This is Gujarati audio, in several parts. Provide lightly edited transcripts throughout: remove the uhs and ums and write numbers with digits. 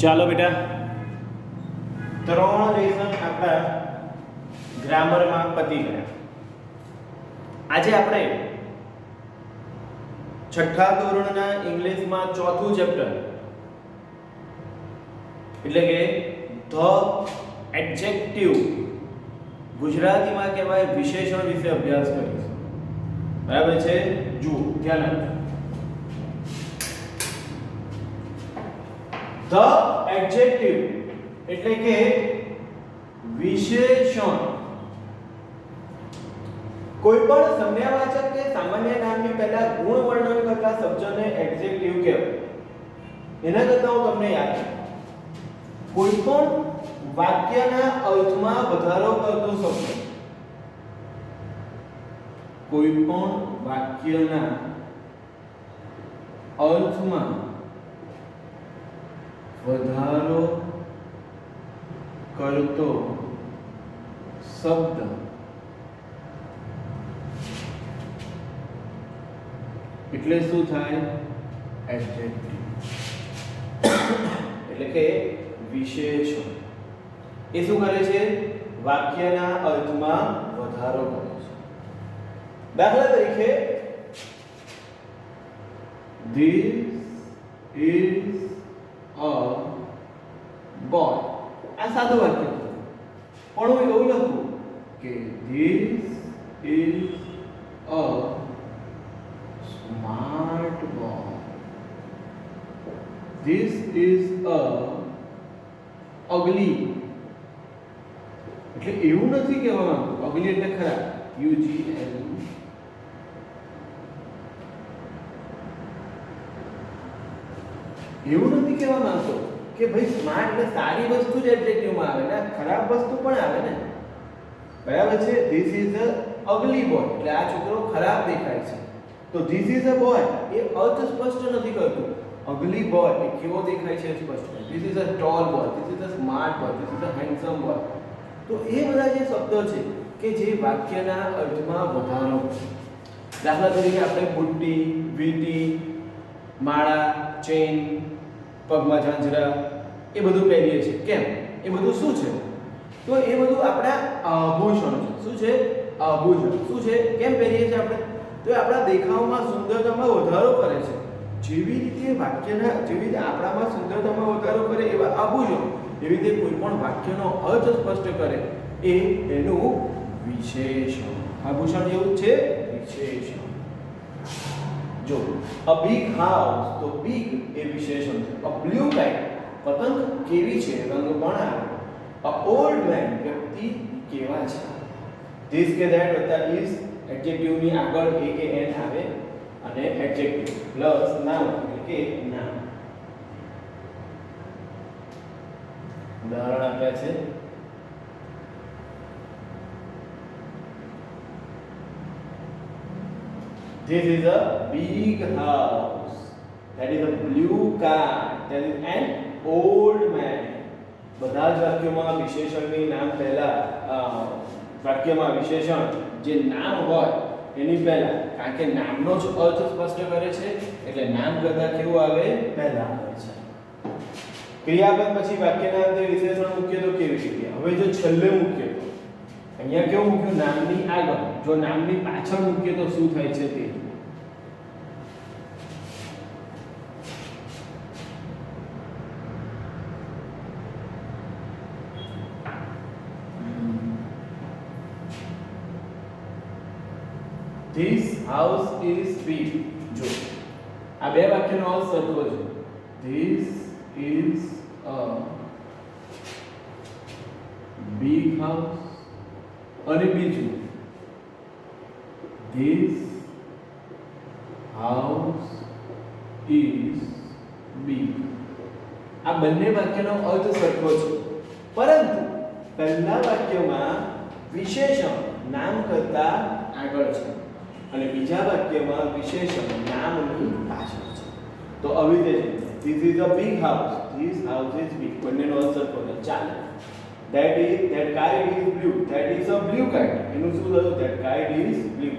ચાલો બેટા, 3 લેસન આપણા ગ્રામરમાં પતી ગયા. આજે આપણે છઠ્ઠા ધોરણના ઇંગ્લિશમાં ચોથું ચેપ્ટર એટલે કે ધ એડજેક્ટિવ, ગુજરાતીમાં કહેવાય વિશેષણ વિશે અભ્યાસ કરીશું. બરાબર છે? જુઓ, ધ્યાન આપજો. ધ એડજેક્ટિવ એટલે કે વિશેષણ. કોઈ પણ સંજ્ઞાવાચક કે સામાન્ય નામની પહેલા ગુણ વર્ણન કરતા શબ્દને એડજેક્ટિવ કહેવાય. એના કરતા હું તમને યાદ કરું, કોઈ પણ વાક્યના અર્થમાં વધારો કરતો શબ્દ, કોઈ પણ વાક્યના અર્થમાં વધારો કરતો શબ્દ એટલે શું થાય? એડજેક્ટિવ. એટલે કે વિશેષણ. એ શું કરે છે? વાક્યના અર્થમાં વધારો કરે છે. દાખલા તરીકે, this is a boy. આ સાદું વાક્ય છે, પણ હું એવું લખું કે this is a smart boy. This is a ugly. એટલે એવું નથી કહેવા માંગતો ugly એટલે ખરાબ, UGL. એવું નથી કહેવા માંગતો કે ભાઈ સ્માર્ટ એટલે સારી વસ્તુ જ એડજેક્ટિવમાં આવે ને, ખરાબ વસ્તુ પણ આવે ને. બરાબર છે? ધીસ ઇઝ અ અગલી બોય એટલે આ છોકરો ખરાબ દેખાય છે. તો ધીસ ઇઝ અ બોય એ અર્થ સ્પષ્ટ નથી કરતું. અગલી બોય એ કેવો દેખાય છે સ્પષ્ટ. This is a tall boy, this is a smart boy, this is a handsome boy. તો એ બધા જે શબ્દો છે કે જે વાક્યના અર્થમાં વધારો કરે. દાખલા તરીકે આપણે બુટ્ટી, વીટી, માળા, ચેન, પગમાં ઝાંઝરા એ બધું પહેરીએ છીએ. કેમ? એ બધું શું છે? તો એ બધું આપણા આભૂષણ છે. શું છે? આભૂષણ. શું છે? કેમ પહેરીએ છીએ આપણે? તો એ આપણા દેખાવમાં, સુંદરતામાં વધારો કરે છે. જેવી રીતે વાક્યના, જેવી રીતે આપણામાં સુંદરતામાં વધારો કરે એવા આભૂષણ, એવી રીતે કોઈ પણ વાક્યનો અર્થ સ્પષ્ટ કરે એ એનું વિશેષણ. આભૂષણ જેવું છે વિશેષણ. જો અ બિગ હાઉસ, તો બિગ એ વિશેષણ છે. અ બ્લુ કાઇટ, પતંગ કેવી છે, રંગ પણ આવે. અ ઓલ્ડ મેન, વ્યક્તિ કેવા છે. ધીસ કે ધેટ વત્તા ઇઝ એડજેક્ટિવની આગળ એ કે એન આવે અને એડજેક્ટિવ પ્લસ નામ એટલે કે નામ. ઉદાહરણ આપ્યા છે. This is a big house. That is a blue car. That is an old man. બધા જ વાક્યોમાં વિશેષણની નામ પહેલા, વાક્યમાં વિશેષણ જે નામ હોય એની પહેલા, કારણ કે નામનો જ અર્થ સ્પષ્ટ કરે છે એટલે નામ કરતા કેવું આવે? પહેલા આવે છે. ક્રિયાપદ પછી વાક્યના અંતે વિશેષણ મૂકીએ તો કેવી રીતે? હવે જો છેલ્લે મૂકીએ તો અહીંયા કેવું મૂક્યું? નામની આગળ. જો નામની પાછળ મૂકીએ તો શું થાય છે તે? This house is big. જો આ બે વાક્યનો અર્થ સરખો છે. This is a big house અને બીજું This house is big. આ બંને વાક્યનો અર્થ સરખો છે, પરંતુ પહેલા વાક્યમાં વિશેષણ નામ કરતા આગળ છે અને બીજા વાક્યમાં વિશેષણ નામની પાછળ છે. તો આવી રીતે This is a big house. This house is big. બંનેનો અર્થ સરખો છે. ચાલો. That kite is blue. That is a blue kite. એનું શું થયું? That kite is blue.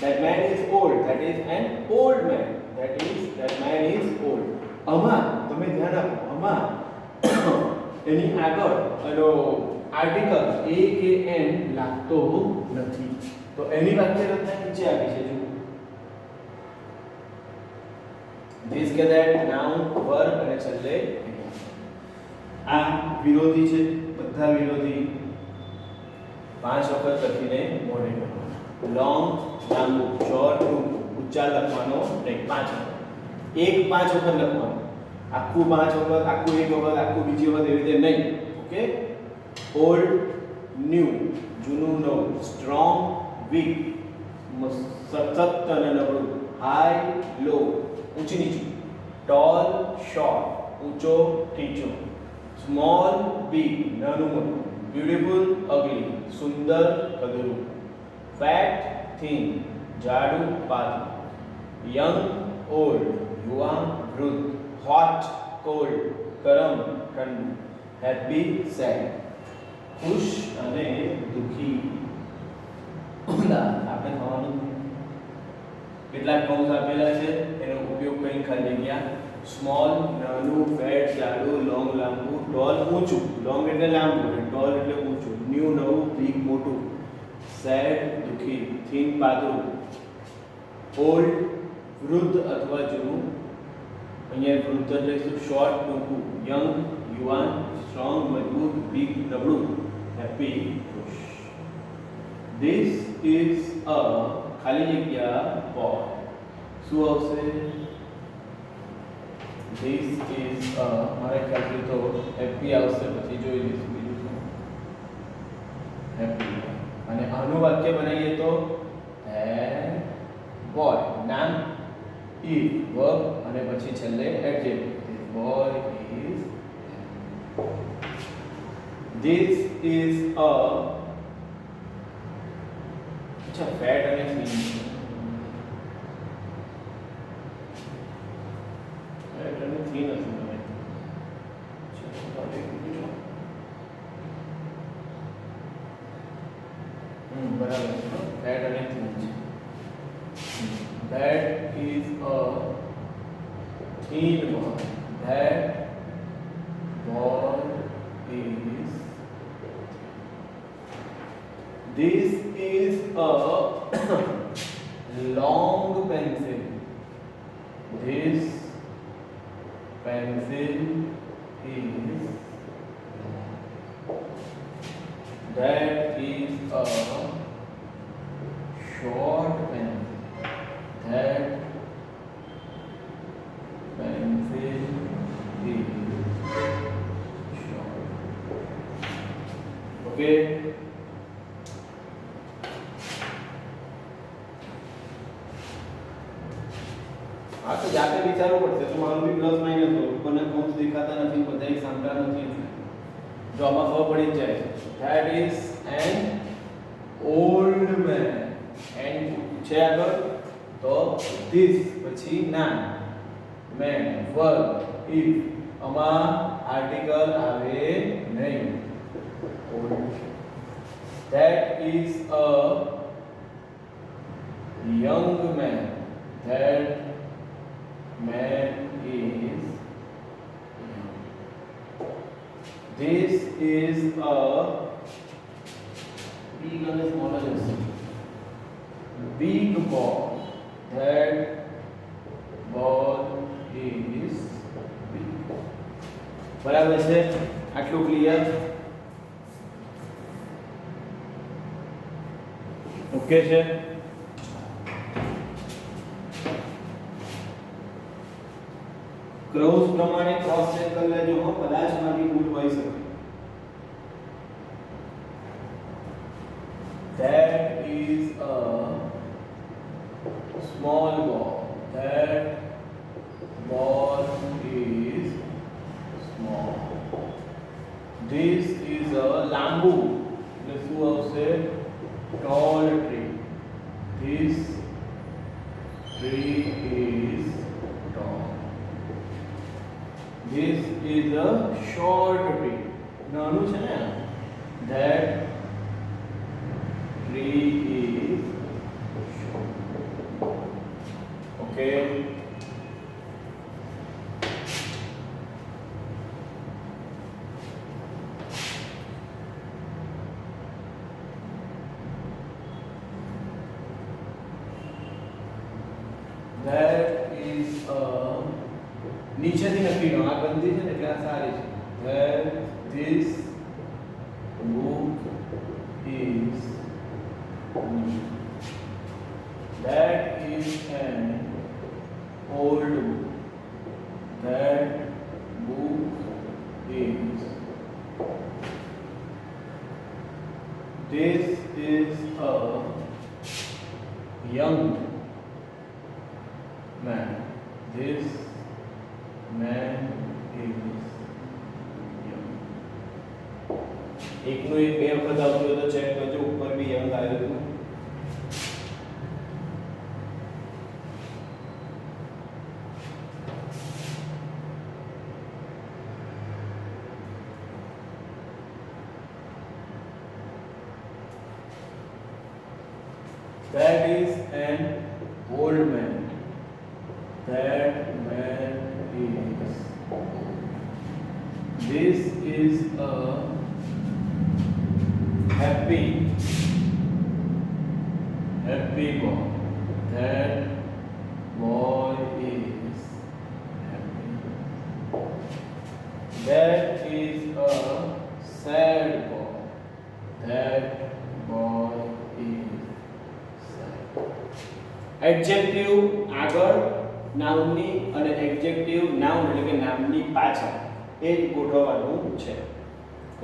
That man is old. That is an old man. That man is old. આમાં તમે ધ્યાન આપો, આમાં એની આગળ એનો આર્ટિકલ એ કે એન લાગતો નથી. તો એની વાક્ય રચના નીચે આપી છે. જુઓ, ધીસ કે ધેટ, નાઉન, વર્બ અને છેલ્લે આ વિરોધી છે. બધા વિરોધી 5 વખત લખીને મોઢે કરવાના. લોંગ, લાંબુ, શોર્ટ, ટૂંકું, ઉચ્ચાર લખવાનો નહીં. 5 વખત, એક 5 વખત લખવાનું. આખું 5 વખત, આખું એક વખત, આખું બીજી વખત એવી રીતે નહીં. ઓકે. ઓલ્ડ, ન્યૂ, જૂનું, નવું, સ્ટ્રોંગ, વીક, સખત અને નબળું, હાઈ, લો, ઊંચી નીચું, ટોલ, શોર્ટ, ઊંચો, નીચો, સ્મોલ, બિગ, નાનું મોટું, બ્યુટીફુલ, અગલી, સુંદર, કદરૂ, ફેટ, થીન, જાડું, પાતળું, યંગ, ઓલ્ડ, યુવાન, વૃદ્ધ, હોટ, કોલ્ડ, ગરમ, ઠંડુ, હેપી, સેડ, ખુશ અને દુખી. આપણે ખાવાનું કેટલાક કૌંસ આપેલા છે, એનો ઉપયોગ કરીને ખાલી જગ્યા સ્મોલ, નાનું, ફેટ, જાડું, લોંગ, લાંબુ, ટોલ, ઊંચું. લોંગ એટલે લાંબુ અને ટોલ એટલે ઊંચું. ન્યૂ નવું, બિગ મોટું, સેડ દુખી, થીન પાતળું, ઓલ્ડ વૃદ્ધ અથવા જૂનું, અહીંયા વૃદ્ધ એટલે શું, શોર્ટ ટૂંકું, યંગ યુવાન, સ્ટ્રોંગ મજબૂત, બિગ નબળું, હેપી ખુશ. This is a ખાલી જગ્યા boy. શું આવશે? This is a મારે ખ્યાલથી તો હેપી આવશે, પછી જોઈ લઈશું બીજું શું. હેપી. અને આનું વાક્ય બનાવીએ તો that boy, નામ is verb અને પછી છેલ્લે adjective. This boy is happy. This is a अच्छा फैट અને થીન, ફેટ અને થીન હશે તમે. બરાબર છે, ફેટ અને થીન છે. That is a thin boy. That boy is. This is a long pencil. This pencil is long. That is a short pencil. That pencil is short. Okay. આ તો જાતે વિચારવું પડશે. તો મારું બી પ્લસ માઇનસ હોય, ઉપરના કૌંસ દેખાતા નથી, બધા એક સામટા નથી. જો આમાં ખબર પડી જ જાય છે. That is an old man. An છે આગળ તો ધીસ, પછી નામ, મેન, વર્બ, ઇફ, આમાં આર્ટિકલ આવે નહીં. Old. That is a young man. That man is young. This is a big and small big ball. That ball is big. બરાબર છે? આટલું ક્લિયર? ઓકે છે? ક્રોસ પ્રમાણે ક્રોસ ચેક કરી લેજો. હો, કદાચ મારી ભૂલ હોઈ શકે. That is a small ball. That ball is small. This is a લાંબુ. એટલે શું આવશે? Tall tree. This tree is tall. This is a short tree. નાનું છે ને? That tree is short. Okay. નીચેથી નક્કી કરો આ ગંદી છે ને એટલે આ સારી છે that this book is new. That is an old book. That book is. This is a young man. This man is young. એકનું એક બે વખત આવતું હોય તો ચેક કરજો ઉપર બી યંગ આવ્યું હતું. That is an old man. That man is. This is a happy boy. That boy is happy. That is a sad boy. That boy is. Adjective આગળ નાઉનની અને એડજેક્ટિવ નાઉન એટલે કે નામની પાછળ એ જ ગોઠવવાનું છે.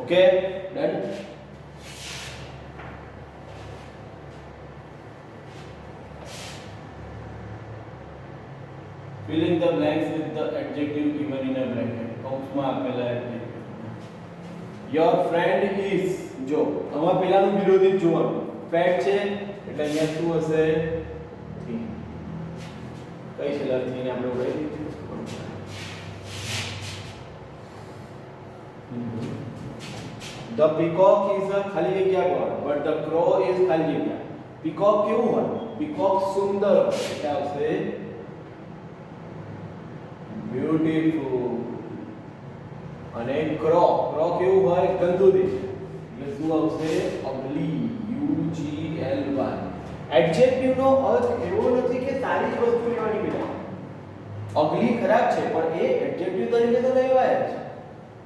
Okay done. Filling the blanks with the adjective given in a bracket. કૌંસમાં આપેલા એડજેક્ટિવ. Your friend is. જો આમાં પેલાનું વિરોધી જ જોવાનું. ફેટ છે એટલે અહીંયા શું હશે? કઈ છે લર્થીને આપણે ઉડાવી દીધું. The peacock is a ખાલી જગ્યા bird but the crow is ખાલી જગ્યા. peacock કેવું હોય? peacock સુંદર હોય એટલે આવશે beautiful. અને crow કેવું હોય? ગંદુ દેખાય એટલે શું આવશે? ugly. UGLY. એડજેક્ટિવ નો અર્થ એવો નથી કે સારી જ વસ્તુ લેવાની બેટા. અગલી ખરાબ છે પણ એ એડજેક્ટિવ તરીકે તો લેવાય છે,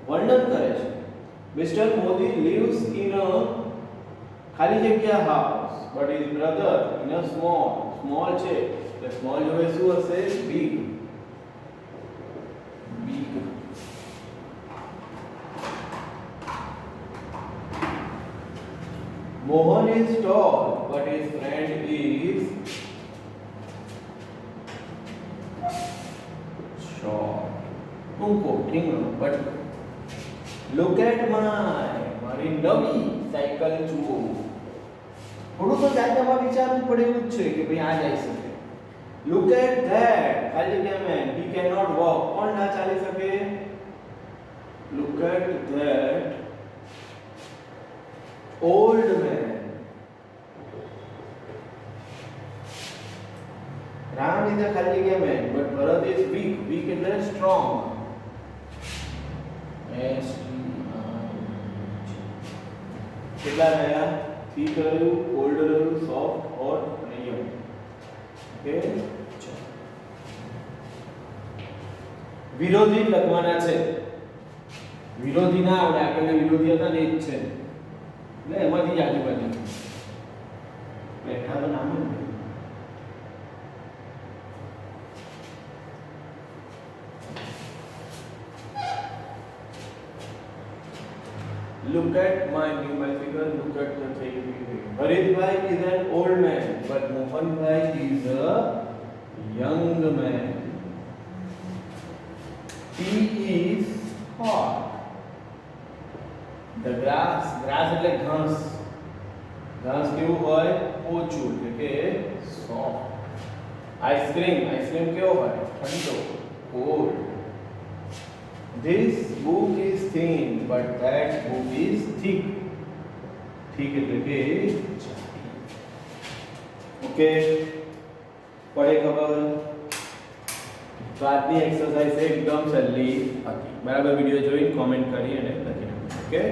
વર્ણન કરે છે. Mister Modi lives in a ખાલી જગ્યા house but his brother in a small છે એટલે સ્મોલ જોડે શું હશે? big. Mohan is tall but his friend is short. ટૂંકો ઠીંગણો but look at મારી નવી સાયકલ જુઓ. થોડું તો જાતમાં વિચારવું પડે એવું જ છે કે ભાઈ આ જઈ શકે. look at that ખાલી જગ્યા man he cannot walk. કોણ ના ચાલી શકે? look at that old man. Ram is a ખાલી જગ્યા man but Bharat is weak એટલે strong. કેટલા રહ્યા? thick રહ્યું, cold રહ્યું, soft, hot અને young. ઓકે વિરોધી લખવાના છે. વિરોધી ના આવડે આપણને વિરોધી હતા ને એ જ છે એટલે એમાંથી જ આજુબાજુ બેઠા તો નામ જ નહીં. Look at my new bicycle. Look at the thing. Haridbhai is an old man, but Mohanbhai is a young man. He is hot. The grass એટલે ઘાસ. ઘાસ કેવું હોય? પોચું એટલે કે soft. આઈસ્ક્રીમ કેવો હોય? ઠંડો, cold. This book is thin but that book is thick. thick એટલે કે ઓકે પડે ખબર? તો આજની એક્સરસાઇઝ એકદમ સહેલી હતી. બરાબર? વિડિયો જોઈને કોમેન્ટ કરી અને લખી નાખો. ઓકે.